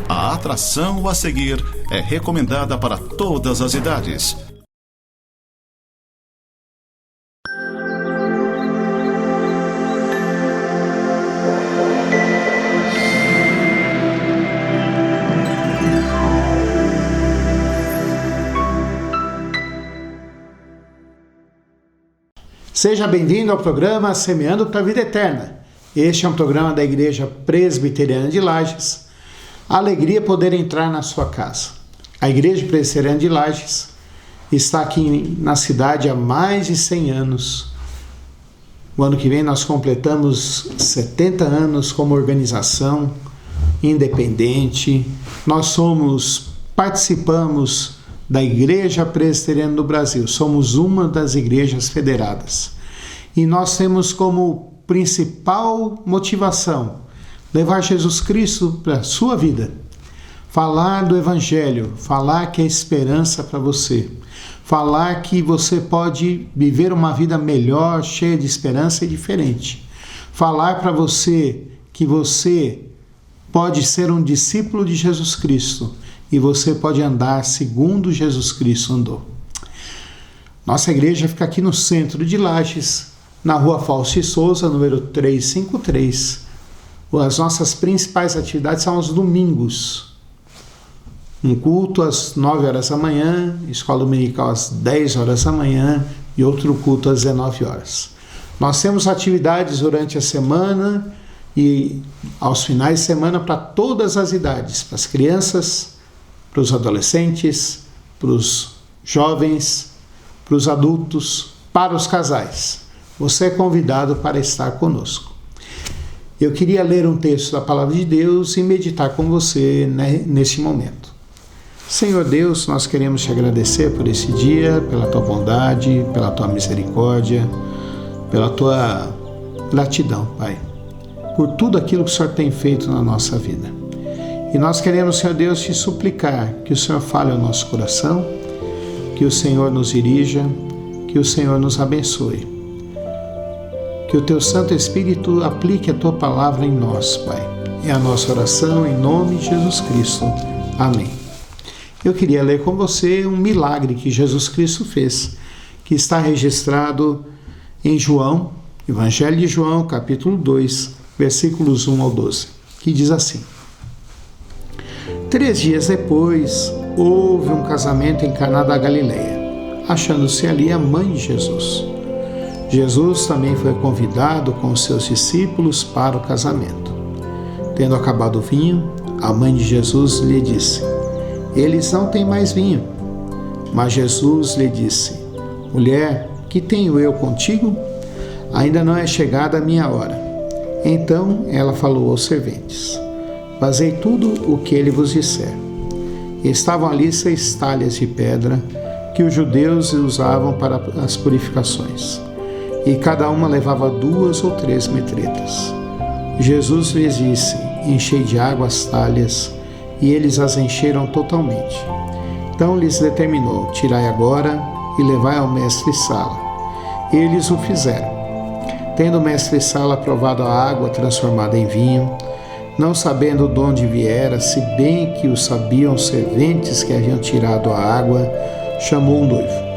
A atração a seguir é recomendada para todas as idades. Seja bem-vindo ao programa Semeando para a Vida Eterna. Este é um programa da Igreja Presbiteriana de Lages. Alegria poder entrar na sua casa. A Igreja Presbiteriana de Lages está aqui na cidade há mais de 100 anos. O ano que vem nós completamos 70 anos como organização independente. Nós participamos da Igreja Presbiteriana do Brasil. Somos uma das igrejas federadas. E nós temos como principal motivação levar Jesus Cristo para a sua vida. Falar do Evangelho, falar que é esperança para você. Falar que você pode viver uma vida melhor, cheia de esperança e diferente. Falar para você que você pode ser um discípulo de Jesus Cristo. E você pode andar segundo Jesus Cristo andou. Nossa igreja fica aqui no centro de Lages, na rua Fausto de Souza, número 353. As nossas principais atividades são aos domingos. Um culto às 9 horas da manhã, escola dominical às 10 horas da manhã e outro culto às 19 horas. Nós temos atividades durante a semana e aos finais de semana para todas as idades, para as crianças, para os adolescentes, para os jovens, para os adultos, para os casais. Você é convidado para estar conosco. Eu queria ler um texto da Palavra de Deus e meditar com você neste momento. Senhor Deus, nós queremos te agradecer por esse dia, pela tua bondade, pela tua misericórdia, pela tua gratidão, Pai, por tudo aquilo que o Senhor tem feito na nossa vida. E nós queremos, Senhor Deus, te suplicar que o Senhor fale ao nosso coração, que o Senhor nos dirija, que o Senhor nos abençoe. Que o teu Santo Espírito aplique a tua palavra em nós, Pai. É a nossa oração em nome de Jesus Cristo. Amém. Eu queria ler com você um milagre que Jesus Cristo fez, que está registrado em João, Evangelho de João, capítulo 2, versículos 1 ao 12, que diz assim: 3 dias depois, houve um casamento em Caná da Galileia, achando-se ali a mãe de Jesus. Jesus também foi convidado com os seus discípulos para o casamento. Tendo acabado o vinho, a mãe de Jesus lhe disse: eles não têm mais vinho. Mas Jesus lhe disse: mulher, que tenho eu contigo? Ainda não é chegada a minha hora. Então ela falou aos serventes: fazei tudo o que ele vos disser. E estavam ali 6 talhas de pedra que os judeus usavam para as purificações, e cada uma levava 2 ou 3 metretas. Jesus lhes disse: enchei de água as talhas, e eles as encheram totalmente. Então lhes determinou: tirai agora e levai ao mestre-sala. Eles o fizeram. Tendo o mestre-sala provado a água transformada em vinho, não sabendo de onde viera, se bem que o sabiam os serventes que haviam tirado a água, chamou um noivo.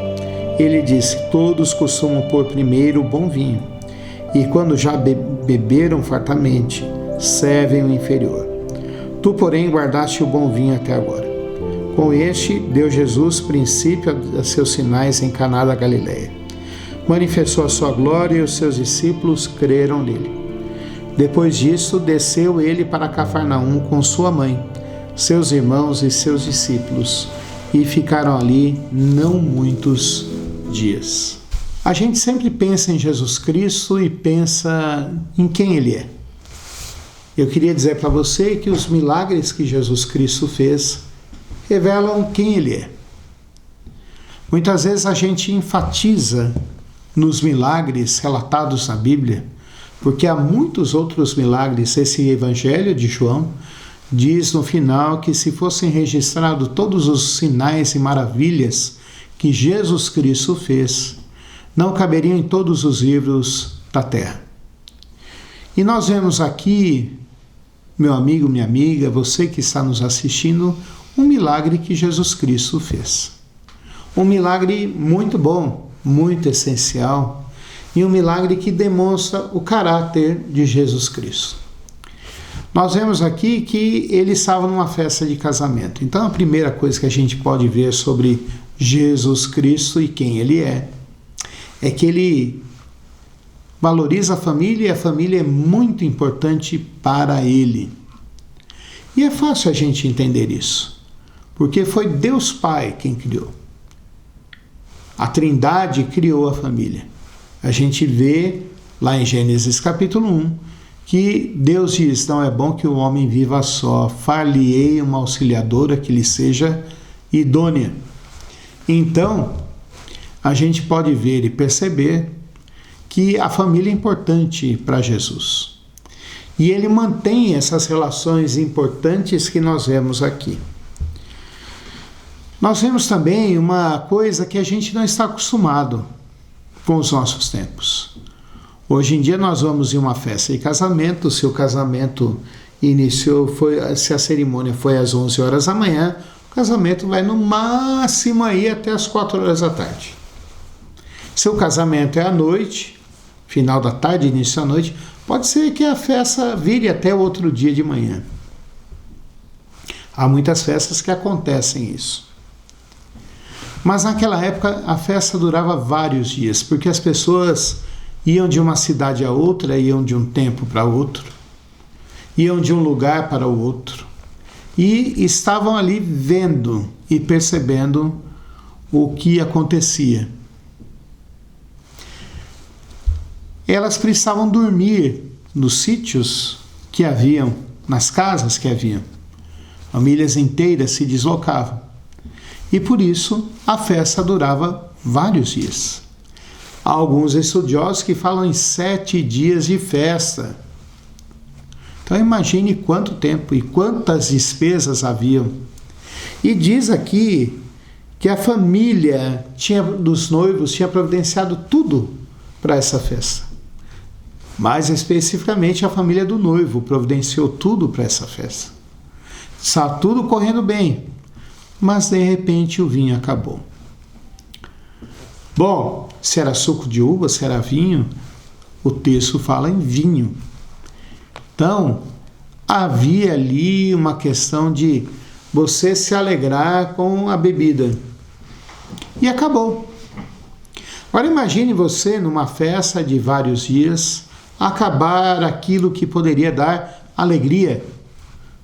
Ele disse: todos costumam pôr primeiro o bom vinho, e quando já beberam fartamente, servem o inferior. Tu, porém, guardaste o bom vinho até agora. Com este, deu Jesus princípio a seus sinais em Caná da Galileia. Manifestou a sua glória e os seus discípulos creram nele. Depois disto, desceu ele para Cafarnaum com sua mãe, seus irmãos e seus discípulos, e ficaram ali não muitos dias. A gente sempre pensa em Jesus Cristo e pensa em quem ele é. Eu queria dizer para você que os milagres que Jesus Cristo fez revelam quem ele é. Muitas vezes a gente enfatiza nos milagres relatados na Bíblia, porque há muitos outros milagres. Esse Evangelho de João diz no final que se fossem registrados todos os sinais e maravilhas que Jesus Cristo fez, não caberiam em todos os livros da terra. E nós vemos aqui meu amigo, minha amiga, você que está nos assistindo, um milagre que Jesus Cristo fez. Um milagre muito bom, muito essencial, e um milagre que demonstra o caráter de Jesus Cristo. Nós vemos aqui que ele estava numa festa de casamento. Então a primeira coisa que a gente pode ver sobre Jesus Cristo e quem ele é que ele valoriza a família, e a família é muito importante para ele. E é fácil a gente entender isso, porque foi Deus Pai quem criou. A Trindade criou a família. A gente vê lá em Gênesis capítulo 1 que Deus diz: não é bom que o homem viva só, far-lhe-ei uma auxiliadora que lhe seja idônea. Então, a gente pode ver e perceber que a família é importante para Jesus. E ele mantém essas relações importantes que nós vemos aqui. Nós vemos também uma coisa que a gente não está acostumado com os nossos tempos. Hoje em dia nós vamos em uma festa de casamento, se o casamento iniciou, se a cerimônia foi às 11 horas da manhã, o casamento vai no máximo aí até as 4 horas da tarde. Se o casamento é à noite, final da tarde, início da noite, pode ser que a festa vire até o outro dia de manhã. Há muitas festas que acontecem isso. Mas naquela época a festa durava vários dias, porque as pessoas iam de uma cidade a outra, iam de um tempo para outro, iam de um lugar para o outro, e estavam ali vendo e percebendo o que acontecia. Elas precisavam dormir nos sítios que haviam, nas casas que haviam. Famílias inteiras se deslocavam. E por isso a festa durava vários dias. Há alguns estudiosos que falam em 7 dias de festa. Então imagine quanto tempo e quantas despesas haviam. E diz aqui que a família dos noivos tinha providenciado tudo para essa festa. Mais especificamente a família do noivo providenciou tudo para essa festa. Está tudo correndo bem, mas de repente o vinho acabou. Bom, se era suco de uva, se era vinho, o texto fala em vinho. Então, havia ali uma questão de você se alegrar com a bebida. E acabou. Agora imagine você numa festa de vários dias, acabar aquilo que poderia dar alegria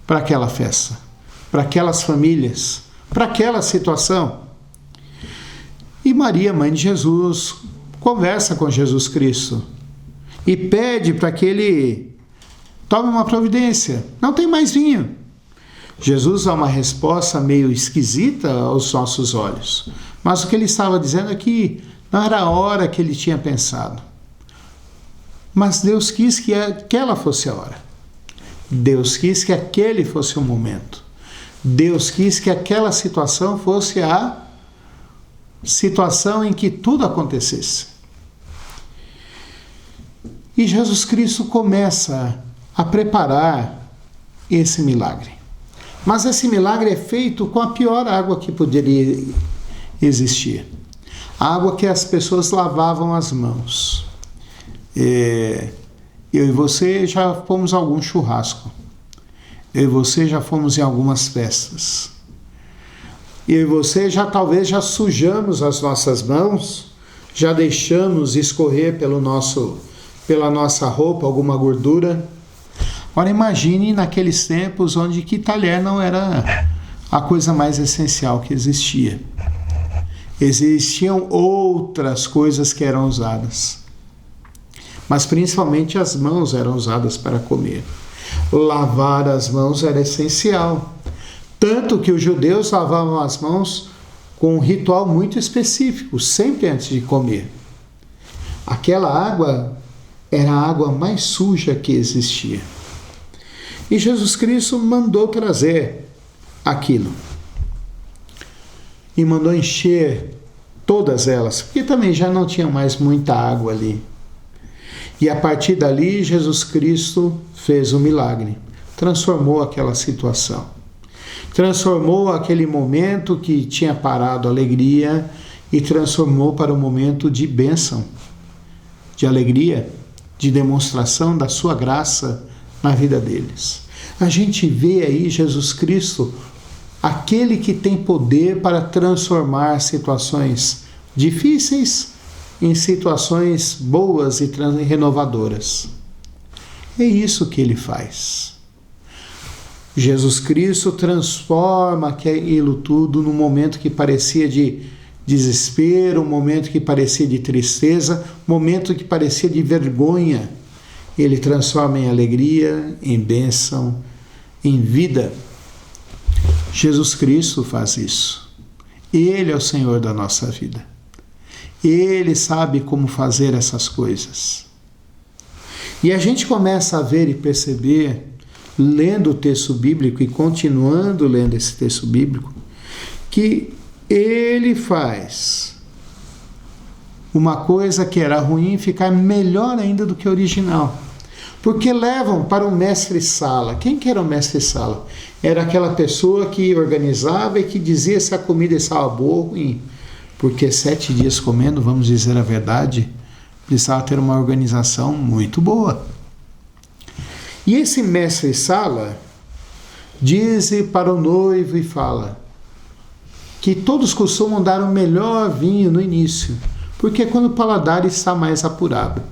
para aquela festa, para aquelas famílias, para aquela situação. E Maria, mãe de Jesus, conversa com Jesus Cristo e pede para que ele tome uma providência. Não tem mais vinho. Jesus dá uma resposta meio esquisita aos nossos olhos, mas o que ele estava dizendo é que não era a hora que ele tinha pensado. Mas Deus quis que aquela fosse a hora. Deus quis que aquele fosse o momento. Deus quis que aquela situação fosse a situação em que tudo acontecesse. E Jesus Cristo começa a preparar esse milagre. Mas esse milagre é feito com a pior água que poderia existir. A água que as pessoas lavavam as mãos. Eu e você já fomos a algum churrasco. Eu e você já fomos em algumas festas. Eu e você talvez já sujamos as nossas mãos, já deixamos escorrer pela nossa roupa alguma gordura. Agora imagine naqueles tempos onde que talher não era a coisa mais essencial que existia. Existiam outras coisas que eram usadas. Mas principalmente as mãos eram usadas para comer. Lavar as mãos era essencial. Tanto que os judeus lavavam as mãos com um ritual muito específico, sempre antes de comer. Aquela água era a água mais suja que existia. E Jesus Cristo mandou trazer aquilo. E mandou encher todas elas, porque também já não tinha mais muita água ali. E a partir dali, Jesus Cristo fez o milagre. transformou aquela situação. Transformou aquele momento que tinha parado a alegria e transformou para um momento de bênção, de alegria, de demonstração da sua graça na vida deles. A gente vê aí Jesus Cristo, aquele que tem poder para transformar situações difíceis em situações boas e renovadoras. É isso que ele faz. Jesus Cristo transforma aquilo tudo num momento que parecia de desespero, um momento que parecia de tristeza, um momento que parecia de vergonha. Ele transforma em alegria, em bênção, em vida. Jesus Cristo faz isso. Ele é o Senhor da nossa vida. Ele sabe como fazer essas coisas. E a gente começa a ver e perceber, lendo o texto bíblico e continuando lendo esse texto bíblico, que ele faz uma coisa que era ruim ficar melhor ainda do que o original. Porque levam para o mestre-sala. Quem que era o mestre-sala? Era aquela pessoa que organizava e que dizia se a comida estava boa ou ruim. Porque 7 dias comendo, vamos dizer a verdade, precisava ter uma organização muito boa. E esse mestre-sala diz para o noivo e fala que todos costumam dar o melhor vinho no início, porque é quando o paladar está mais apurado.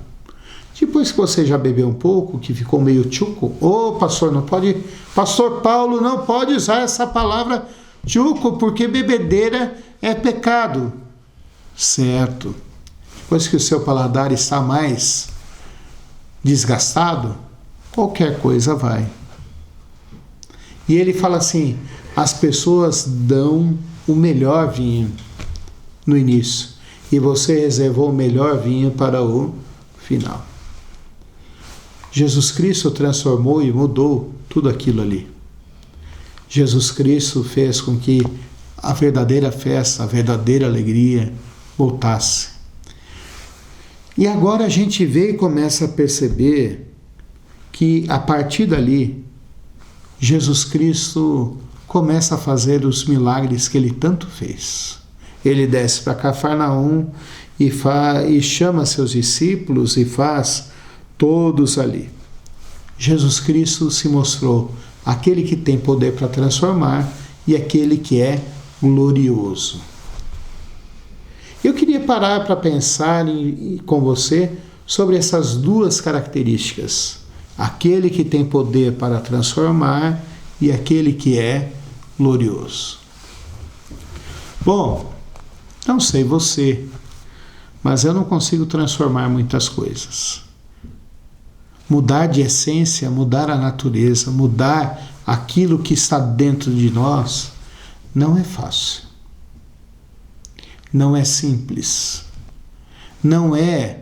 Depois que você já bebeu um pouco, que ficou meio tchuco, pastor, não pode, pastor Paulo não pode usar essa palavra tchuco, porque bebedeira é pecado. Certo. Depois que o seu paladar está mais desgastado, qualquer coisa vai. E ele fala assim, as pessoas dão o melhor vinho no início, e você reservou o melhor vinho para o final. Jesus Cristo transformou e mudou tudo aquilo ali. Jesus Cristo fez com que a verdadeira festa, a verdadeira alegria voltasse. E agora a gente vê e começa a perceber que a partir dali, Jesus Cristo começa a fazer os milagres que ele tanto fez. Ele desce para Cafarnaum e chama seus discípulos e faz todos ali. Jesus Cristo se mostrou aquele que tem poder para transformar e aquele que é glorioso. Eu queria parar para pensar com você sobre essas duas características. Aquele que tem poder para transformar e aquele que é glorioso. Bom, não sei você, mas eu não consigo transformar muitas coisas. Mudar de essência, mudar a natureza, mudar aquilo que está dentro de nós, não é fácil. Não é simples. Não é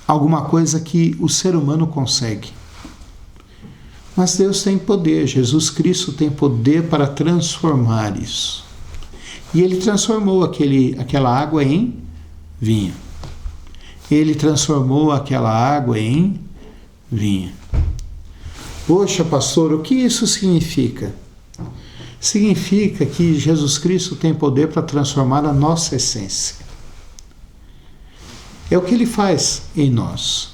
alguma coisa que o ser humano consegue. Mas Deus tem poder, Jesus Cristo tem poder para transformar isso. E ele transformou aquela água em vinho. Ele transformou aquela água em vinho. Poxa, pastor, o que isso significa? Significa que Jesus Cristo tem poder para transformar a nossa essência. É o que ele faz em nós.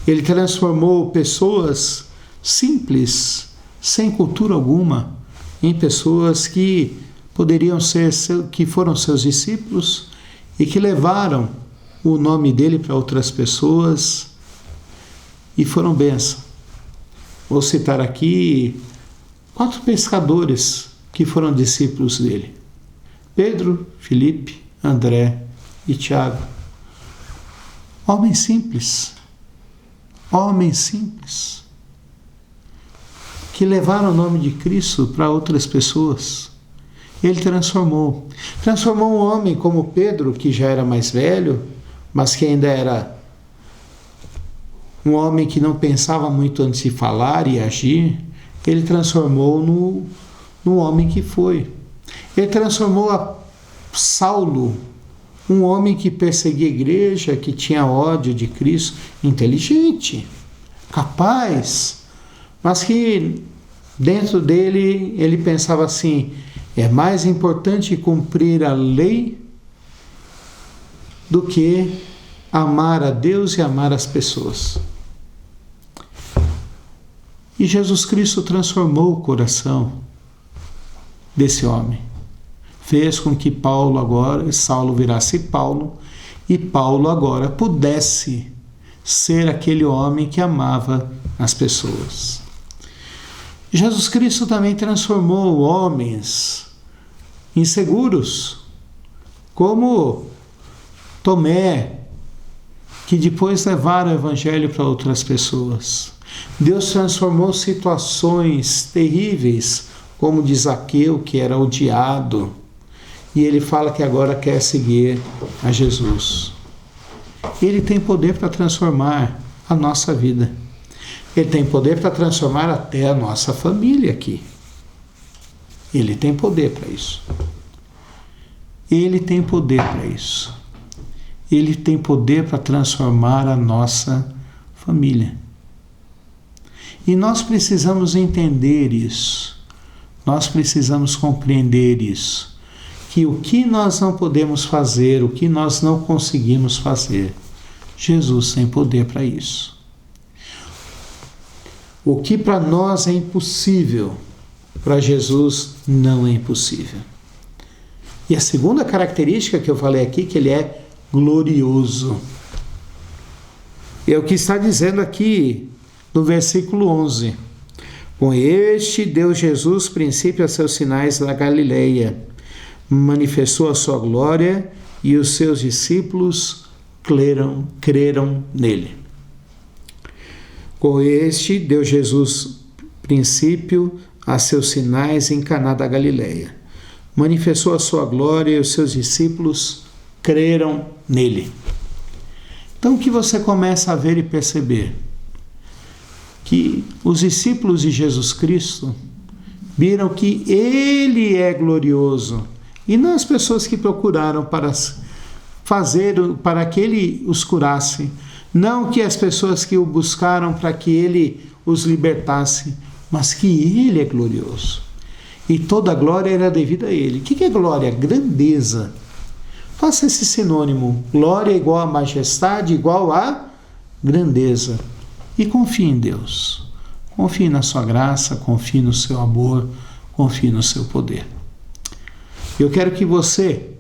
Ele transformou pessoas simples, sem cultura alguma, em pessoas que poderiam ser, que foram seus discípulos e que levaram o nome dele para outras pessoas e foram bênção. Vou citar aqui 4 pescadores que foram discípulos dele: Pedro, Filipe, André e Tiago. Homens simples, que levaram o nome de Cristo para outras pessoas. Ele transformou um homem como Pedro, que já era mais velho, mas que ainda era um homem que não pensava muito antes de falar e agir. Ele transformou no homem que foi. Ele transformou a Saulo, um homem que perseguia a igreja, que tinha ódio de Cristo, inteligente, capaz, mas que dentro dele ele pensava assim: é mais importante cumprir a lei do que amar a Deus e amar as pessoas. E Jesus Cristo transformou o coração desse homem. Fez com que Saulo virasse Paulo, e Paulo agora pudesse ser aquele homem que amava as pessoas. Jesus Cristo também transformou homens inseguros, como Tomé, que depois levaram o evangelho para outras pessoas. Deus transformou situações terríveis, como de Zaqueu, que era odiado, e ele fala que agora quer seguir a Jesus. Ele tem poder para transformar a nossa vida. Ele tem poder para transformar até a nossa família aqui. Ele tem poder para isso. Ele tem poder para isso. Ele tem poder para transformar a nossa família. E nós precisamos entender isso. Nós precisamos compreender isso. Que o que nós não podemos fazer, o que nós não conseguimos fazer, Jesus tem poder para isso. O que para nós é impossível, para Jesus não é impossível. E a segunda característica que eu falei aqui, que ele é glorioso. É o que está dizendo aqui no versículo 11. Com este deu Jesus princípio a seus sinais da Galileia, manifestou a sua glória e os seus discípulos creram nele. Com este deu Jesus princípio a seus sinais em Caná da Galileia, manifestou a sua glória e os seus discípulos creram nele. Então, o que você começa a ver e perceber? Que os discípulos de Jesus Cristo viram que ele é glorioso, e não as pessoas que procuraram para que ele os curasse, não que as pessoas que o buscaram para que ele os libertasse, mas que ele é glorioso. E toda a glória era devida a ele. O que é glória? Grandeza. Faça esse sinônimo. Glória é igual a majestade, igual a grandeza. E confie em Deus. Confie na sua graça, confie no seu amor, confie no seu poder. Eu quero que você,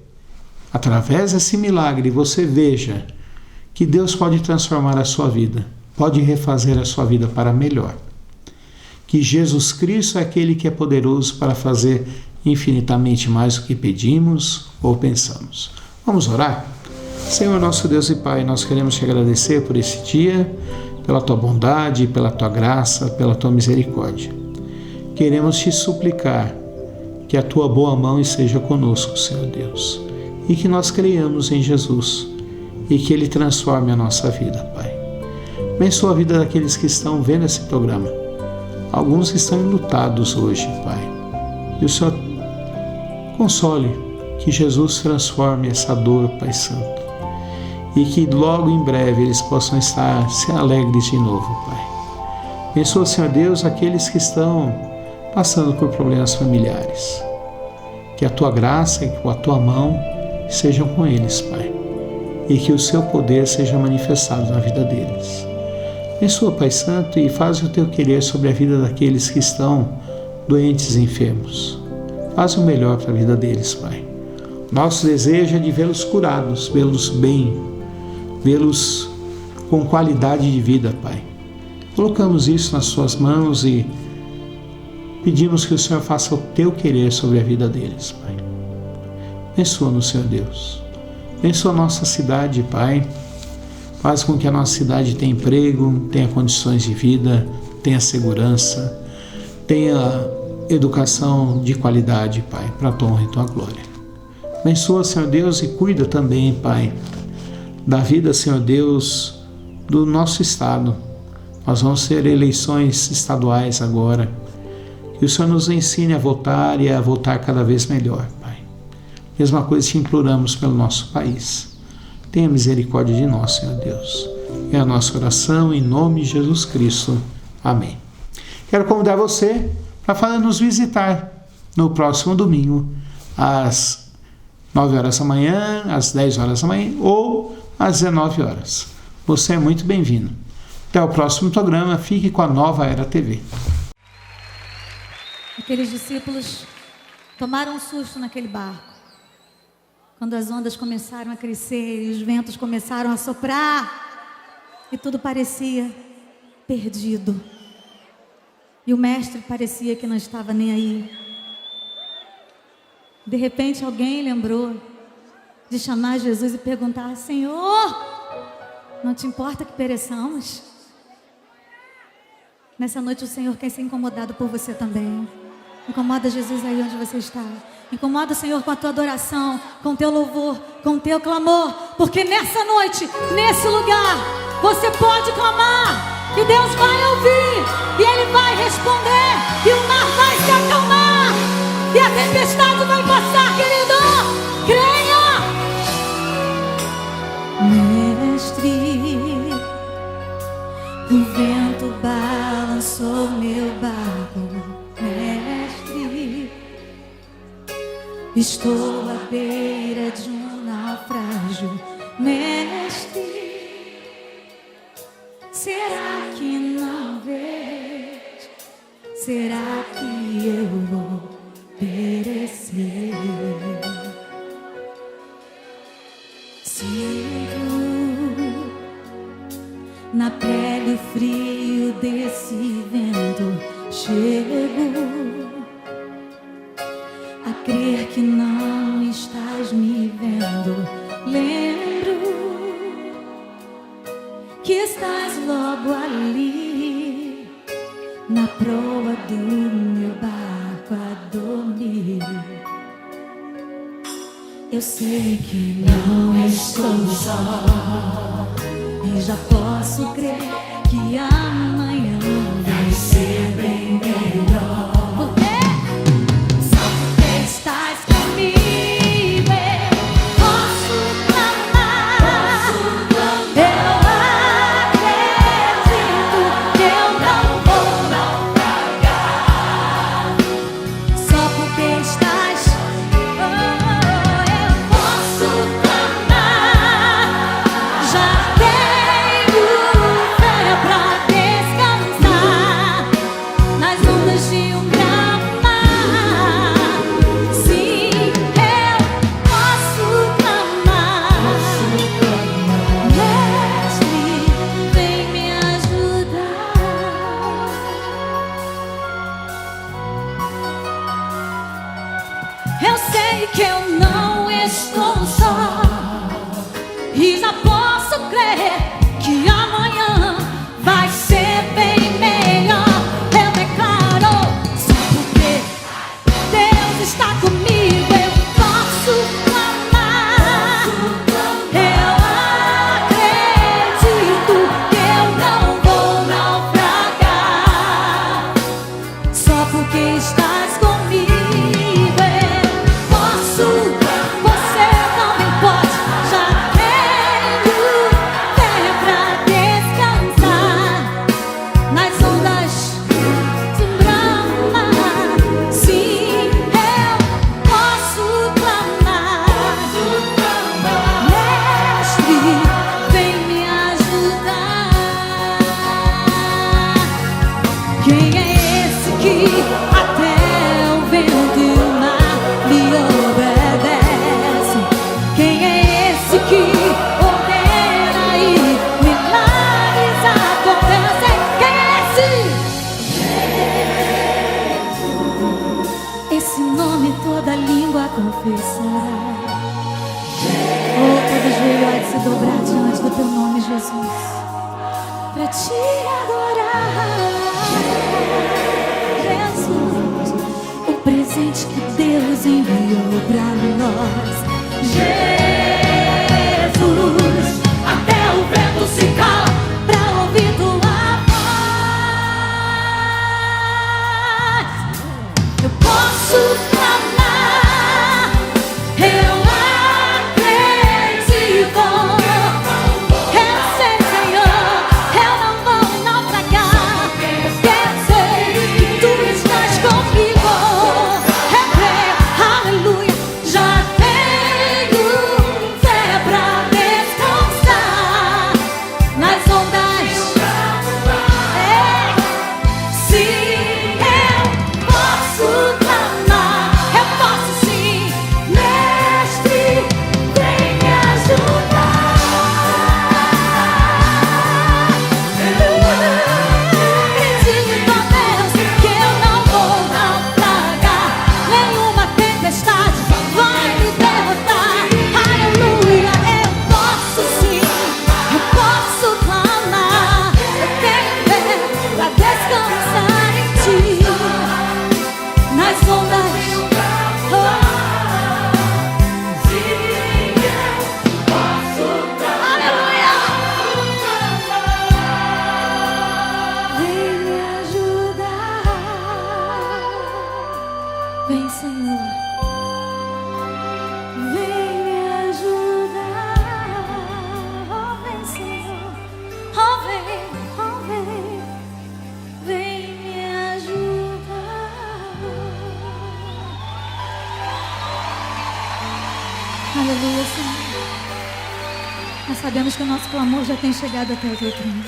através desse milagre, você veja que Deus pode transformar a sua vida, pode refazer a sua vida para melhor. Que Jesus Cristo é aquele que é poderoso para fazer infinitamente mais do que pedimos ou pensamos. Vamos orar? Senhor nosso Deus e Pai, nós queremos te agradecer por esse dia, pela tua bondade, pela tua graça, pela tua misericórdia. Queremos te suplicar que a tua boa mão esteja conosco, Senhor Deus, e que nós creiamos em Jesus e que Ele transforme a nossa vida, Pai. Abençoa a vida daqueles que estão vendo esse programa. Alguns estão enlutados hoje, Pai. E o Senhor console, que Jesus transforme essa dor, Pai Santo. E que logo em breve eles possam estar se alegres de novo, Pai. Abençoa, Senhor Deus, aqueles que estão passando por problemas familiares. Que a tua graça e a tua mão sejam com eles, Pai. E que o seu poder seja manifestado na vida deles. Abençoa, Pai Santo, e faz o teu querer sobre a vida daqueles que estão doentes e enfermos. Faz o melhor para a vida deles, Pai. Nosso desejo é de vê-los curados, vê-los bem, vê-los com qualidade de vida, Pai. Colocamos isso nas suas mãos e pedimos que o Senhor faça o teu querer sobre a vida deles, Pai. Abençoa-nos, Senhor Deus. Abençoa a nossa cidade, Pai. Faz com que a nossa cidade tenha emprego, tenha condições de vida, tenha segurança, tenha educação de qualidade, Pai, para a tua honra e tua glória. Abençoa, Senhor Deus, e cuida também, Pai, da vida, Senhor Deus, do nosso estado. Nós vamos ter eleições estaduais agora. Que o Senhor nos ensine a votar e a votar cada vez melhor, Pai. Mesma coisa te imploramos pelo nosso país. Tenha misericórdia de nós, Senhor Deus. É a nossa oração em nome de Jesus Cristo. Amém. Quero convidar você para nos visitar no próximo domingo, às 9 horas da manhã, às 10 horas da manhã ou às 19 horas. Você é muito bem-vindo. Até o próximo programa. Fique com a Nova Era TV. Aqueles discípulos tomaram um susto naquele barco. Quando as ondas começaram a crescer e os ventos começaram a soprar e tudo parecia perdido. E o mestre parecia que não estava nem aí. De repente alguém lembrou de chamar Jesus e perguntar: Senhor, não te importa que pereçamos? Nessa noite o Senhor quer ser incomodado por você também. Incomoda Jesus aí onde você está. Incomoda o Senhor com a tua adoração, com o teu louvor, com o teu clamor. Porque nessa noite, nesse lugar, você pode clamar e Deus vai ouvir, e Ele vai responder, e o mar vai se acalmar, e a tempestade vai passar, querido. Creia! Mestre, o vento balançou meu barco. Mestre, estou à beira de um naufrágio. Mestre, será que não vês? Será que eu vou perecer? Sinto na pele o frio desse vento. Chego a crer que não estás me vendo. Lembro que estás logo ali, na proa do meu barco a dormir. Eu sei que não estou só, e já posso crer que amanhã vai ser bem melhor. Porque só porque estás comigo eu posso clamar. Eu acredito que eu não vou naufragar. Só porque estás, eu posso clamar. Já tenho fé pra descansar nas ondas de um grande mar. Sim, eu posso clamar. Mestre, vem me ajudar. Eu sei que eu não estou só, e já posso crer que amanhã vai ser bem melhor. Eu declaro, só porque Deus está comigo eu posso clamar. Eu acredito que eu não vou naufragar. Só porque estás comigo eu posso. Você também pode. Já tenho fé pra descansar nas ondas de um grande mar. Sim, eu posso clamar. Mestre, vem me ajudar. Quem é esse que até o vento e o mar lhe obedece? Quem é esse que ordena e milagres acontecem? Quem é esse? Esse nome toda língua confessará. Oh, todo joelho há de se dobrar diante do teu nome, Jesus, pra te adorar. Jesus, o presente que Deus enviou pra nós. Jesus, até o vento se cala pra ouvir tua voz. Eu posso clamar, eu acredito. Eu sei, Senhor, eu não vou naufragar. Eu sei vem, Senhor. Vem me ajudar. Oh, vem, Senhor. Oh, vem. Vem me ajudar. Aleluia, Senhor. Nós sabemos que o nosso clamor já tem chegado até o teu trono.